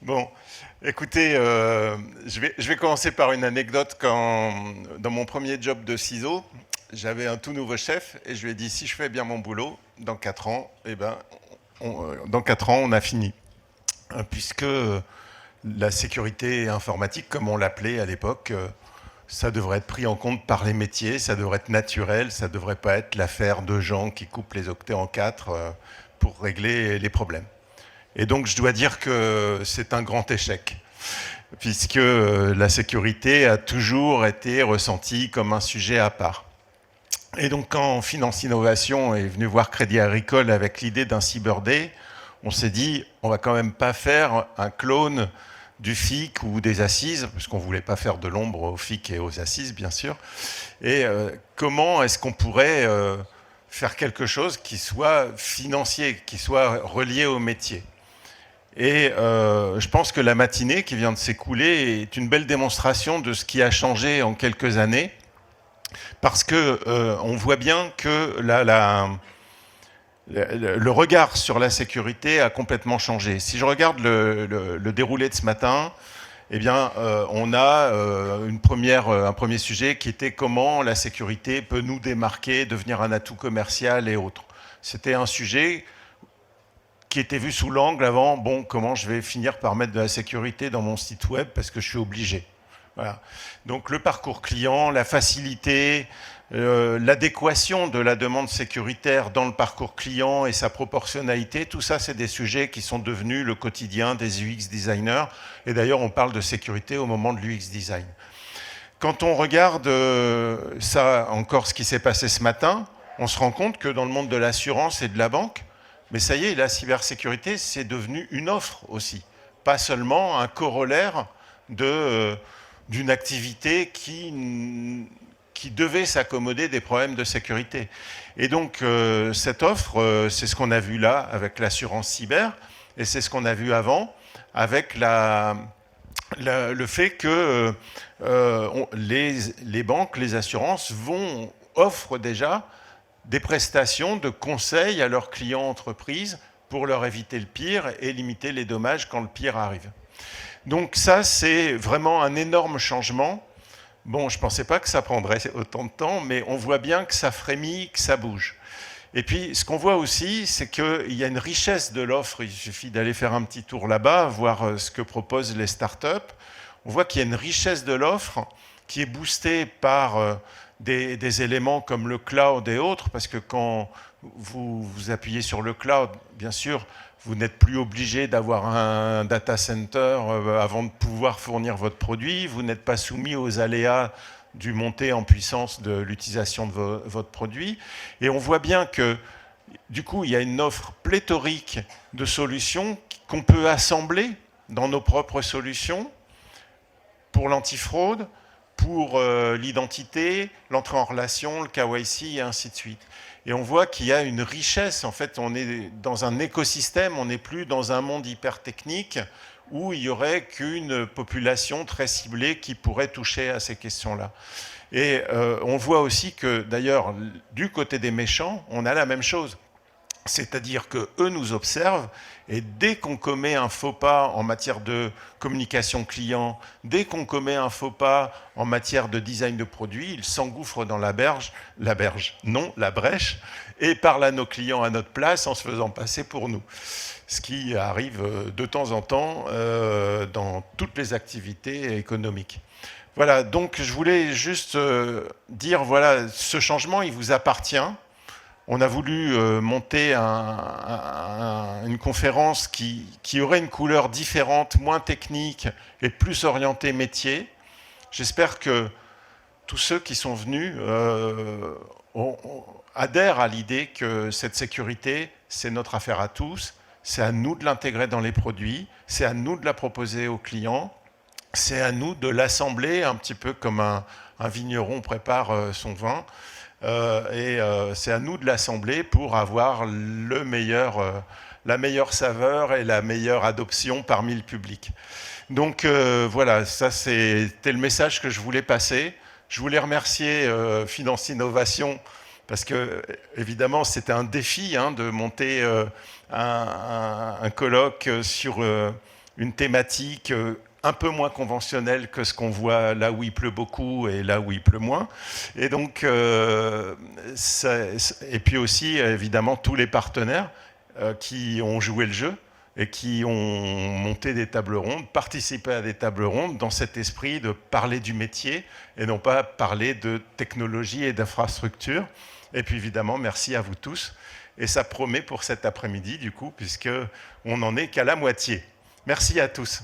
Bon, écoutez, je vais commencer par une anecdote. Dans mon premier job de ciseaux, j'avais un tout nouveau chef et je lui ai dit, si je fais bien mon boulot, dans 4 ans, dans 4 ans, on a fini. Puisque la sécurité informatique, comme on l'appelait à l'époque, ça devrait être pris en compte par les métiers, ça devrait être naturel, ça ne devrait pas être l'affaire de gens qui coupent les octets en 4 pour régler les problèmes. Et donc je dois dire que c'est un grand échec, puisque la sécurité a toujours été ressentie comme un sujet à part. Et donc quand Finance Innovation est venu voir Crédit Agricole avec l'idée d'un Cyber Day, on s'est dit, on va quand même pas faire un clone du FIC ou des assises, parce qu'on voulait pas faire de l'ombre au FIC et aux assises, bien sûr. Et comment est-ce qu'on pourrait faire quelque chose qui soit financier, qui soit relié au métier? Et je pense que la matinée qui vient de s'écouler est une belle démonstration de ce qui a changé en quelques années, parce que on voit bien que le regard sur la sécurité a complètement changé. Si je regarde le déroulé de ce matin, eh bien, on a un premier sujet qui était comment la sécurité peut nous démarquer, devenir un atout commercial et autres. C'était un sujet qui était vu sous l'angle avant, bon, comment je vais finir par mettre de la sécurité dans mon site web parce que je suis obligé. Voilà. Donc le parcours client, la facilité, l'adéquation de la demande sécuritaire dans le parcours client et sa proportionnalité, tout ça, c'est des sujets qui sont devenus le quotidien des UX designers. Et d'ailleurs, on parle de sécurité au moment de l'UX design. Quand on regarde ça, encore ce qui s'est passé ce matin, on se rend compte que dans le monde de l'assurance et de la banque, mais ça y est, la cybersécurité, c'est devenu une offre aussi, pas seulement un corollaire d'une activité qui devait s'accommoder des problèmes de sécurité. Et donc, cette offre, c'est ce qu'on a vu là avec l'assurance cyber, et c'est ce qu'on a vu avant avec le fait que les banques, les assurances offrent déjà des prestations de conseil à leurs clients entreprises pour leur éviter le pire et limiter les dommages quand le pire arrive. Donc ça, c'est vraiment un énorme changement. Bon, je ne pensais pas que ça prendrait autant de temps, mais on voit bien que ça frémit, que ça bouge. Et puis, ce qu'on voit aussi, c'est qu'il y a une richesse de l'offre. Il suffit d'aller faire un petit tour là-bas, voir ce que proposent les startups. On voit qu'il y a une richesse de l'offre qui est boostée par des éléments comme le cloud et autres, parce que quand vous appuyez sur le cloud, bien sûr, vous n'êtes plus obligé d'avoir un data center avant de pouvoir fournir votre produit. Vous n'êtes pas soumis aux aléas du montée en puissance de l'utilisation de votre produit. Et on voit bien que, du coup, il y a une offre pléthorique de solutions qu'on peut assembler dans nos propres solutions pour l'antifraude, pour l'identité, l'entrée en relation, le KYC et ainsi de suite. Et on voit qu'il y a une richesse. En fait, on est dans un écosystème, on n'est plus dans un monde hyper technique où il n'y aurait qu'une population très ciblée qui pourrait toucher à ces questions-là. Et on voit aussi que, d'ailleurs, du côté des méchants, on a la même chose. C'est-à-dire qu'eux nous observent et dès qu'on commet un faux pas en matière de communication client, dès qu'on commet un faux pas en matière de design de produit, ils s'engouffrent dans la brèche, et parlent à nos clients à notre place en se faisant passer pour nous. Ce qui arrive de temps en temps dans toutes les activités économiques. Voilà, donc je voulais juste dire, voilà, ce changement, il vous appartient. On a voulu monter une conférence qui aurait une couleur différente, moins technique et plus orientée métier. J'espère que tous ceux qui sont venus adhèrent à l'idée que cette sécurité, c'est notre affaire à tous. C'est à nous de l'intégrer dans les produits, c'est à nous de la proposer aux clients, c'est à nous de l'assembler un petit peu comme un vigneron prépare son vin. C'est à nous de l'assembler pour avoir la meilleure saveur et la meilleure adoption parmi le public. Donc voilà, ça c'était le message que je voulais passer. Je voulais remercier Finance Innovation parce que évidemment c'était un défi de monter un colloque sur une thématique un peu moins conventionnelle que ce qu'on voit là où il pleut beaucoup et là où il pleut moins. Et donc, et puis aussi, évidemment, tous les partenaires qui ont joué le jeu et qui ont monté des tables rondes, participé à des tables rondes dans cet esprit de parler du métier et non pas parler de technologie et d'infrastructure. Et puis évidemment, merci à vous tous. Et ça promet pour cet après-midi, du coup, puisqu'on n'en est qu'à la moitié. Merci à tous.